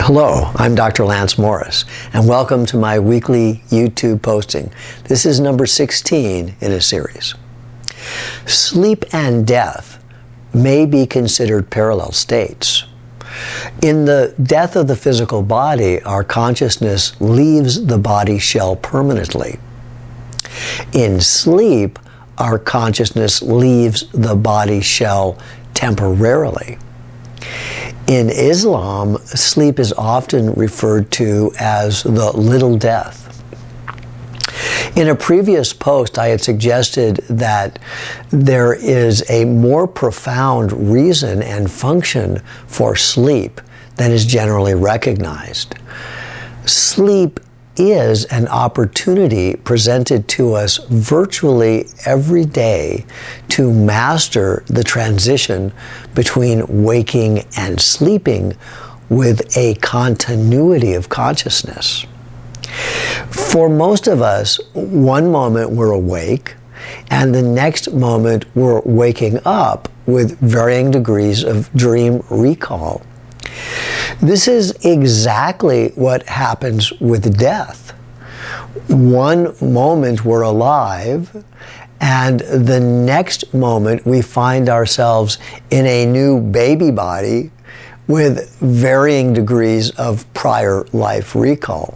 Hello, I'm Dr. Lance Morris, and welcome to my weekly YouTube posting. This is number 16 in a series. Sleep and death may be considered parallel states. In the death of the physical body, our consciousness leaves the body shell permanently. In sleep, our consciousness leaves the body shell temporarily. In Islam, sleep is often referred to as the little death. In a previous post, I had suggested that there is a more profound reason and function for sleep than is generally recognized. Sleep is an opportunity presented to us virtually every day to master the transition between waking and sleeping with a continuity of consciousness. For most of us, one moment we're awake, and the next moment we're waking up with varying degrees of dream recall. This is exactly what happens with death. One moment we're alive, and the next moment we find ourselves in a new baby body with varying degrees of prior life recall.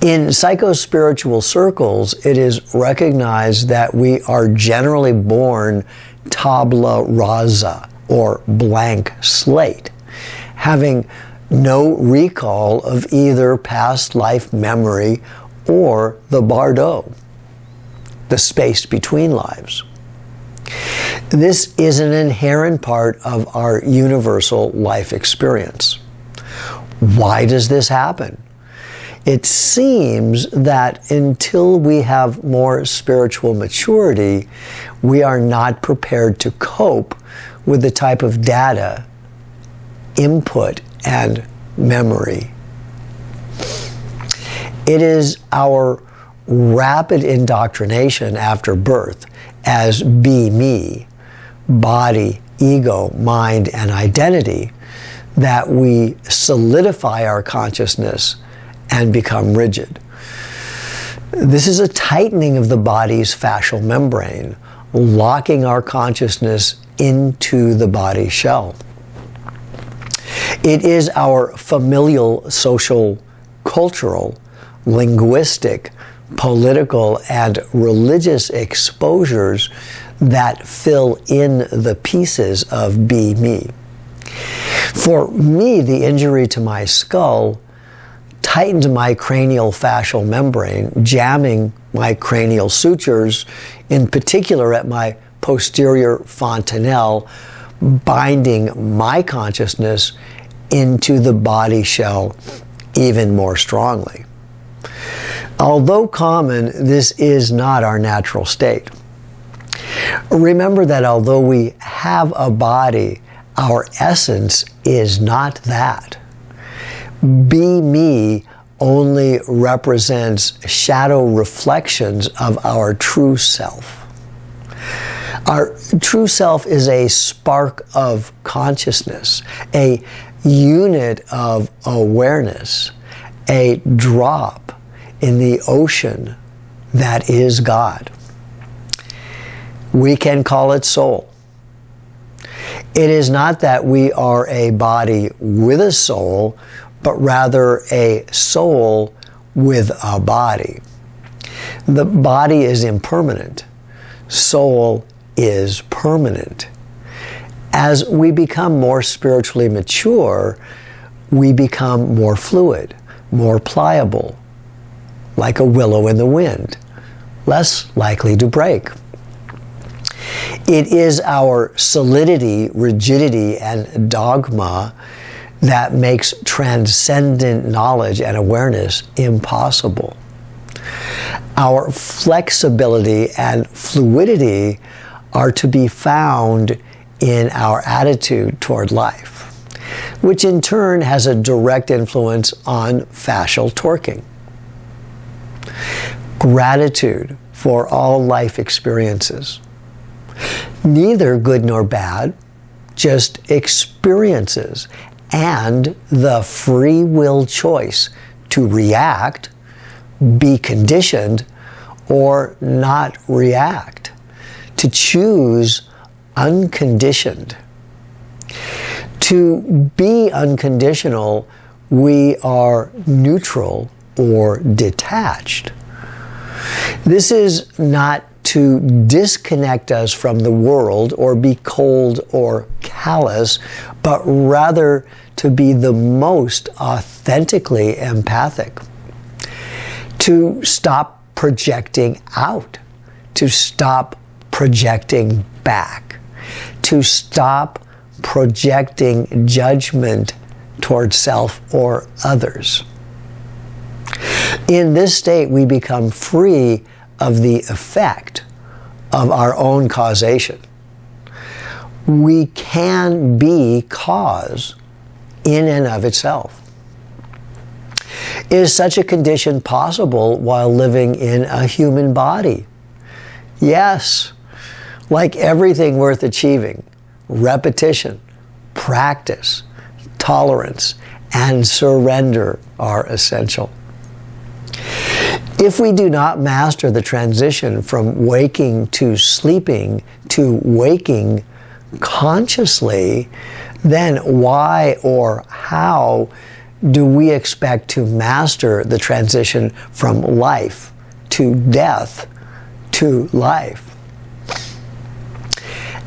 In psychospiritual circles, it is recognized that we are generally born tabula rasa, or blank slate, having no recall of either past life memory or the bardo, the space between lives. This is an inherent part of our universal life experience. Why does this happen? It seems that until we have more spiritual maturity, we are not prepared to cope with the type of data, input, and memory. It is our rapid indoctrination after birth as be me, body, ego, mind, and identity, that we solidify our consciousness and become rigid. This is a tightening of the body's fascial membrane, locking our consciousness into the body shell. It is our familial, social, cultural, linguistic, political, and religious exposures that fill in the pieces of be me. For me, the injury to my skull tightened my cranial fascial membrane, jamming my cranial sutures, in particular at my posterior fontanelle, binding my consciousness into the body shell even more strongly. Although common, this is not our natural state. Remember that although we have a body, our essence is not that. Be me only represents shadow reflections of our true self. Our true self is a spark of consciousness, a unit of awareness, a drop in the ocean that is God. We can call it soul. It is not that we are a body with a soul, but rather a soul with a body. The body is impermanent. Soul is permanent. As we become more spiritually mature, we become more fluid, more pliable, like a willow in the wind, less likely to break. It is our solidity, rigidity, and dogma that makes transcendent knowledge and awareness impossible. Our flexibility and fluidity are to be found in our attitude toward life, which in turn has a direct influence on fascial torquing. Gratitude for all life experiences. Neither good nor bad, just experiences and the free will choice to react, be conditioned, or not react, to choose unconditioned. To be unconditional, we are neutral or detached. This is not to disconnect us from the world or be cold or callous, but rather to be the most authentically empathic. To stop projecting out, to stop projecting back, to stop projecting judgment towards self or others. In this state, we become free of the effect of our own causation. We can be cause in and of itself. Is such a condition possible while living in a human body? Yes. Like everything worth achieving, repetition, practice, tolerance, and surrender are essential. If we do not master the transition from waking to sleeping to waking consciously, then why or how do we expect to master the transition from life to death to life?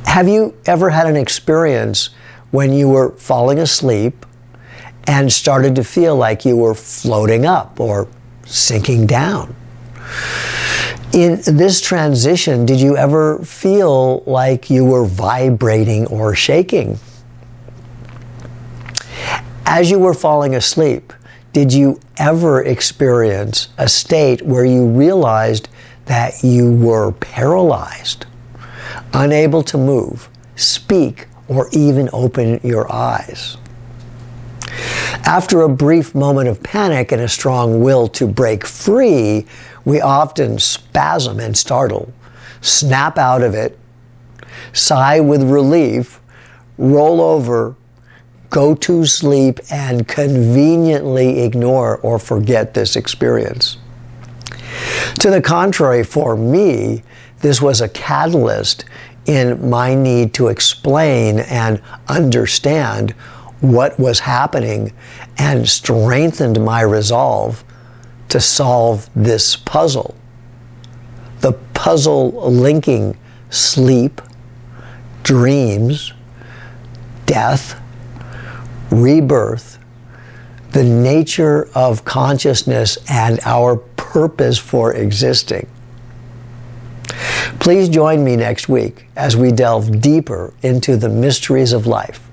Have you ever had an experience when you were falling asleep and started to feel like you were floating up or sinking down? In this transition, did you ever feel like you were vibrating or shaking? As you were falling asleep, did you ever experience a state where you realized that you were paralyzed, unable to move, speak, or even open your eyes? After a brief moment of panic and a strong will to break free, we often spasm and startle, snap out of it, sigh with relief, roll over, go to sleep, and conveniently ignore or forget this experience. To the contrary, for me, this was a catalyst in my need to explain and understand what was happening and strengthened my resolve to solve this puzzle. The puzzle linking sleep, dreams, death, rebirth, the nature of consciousness, and our purpose for existing. Please join me next week as we delve deeper into the mysteries of life.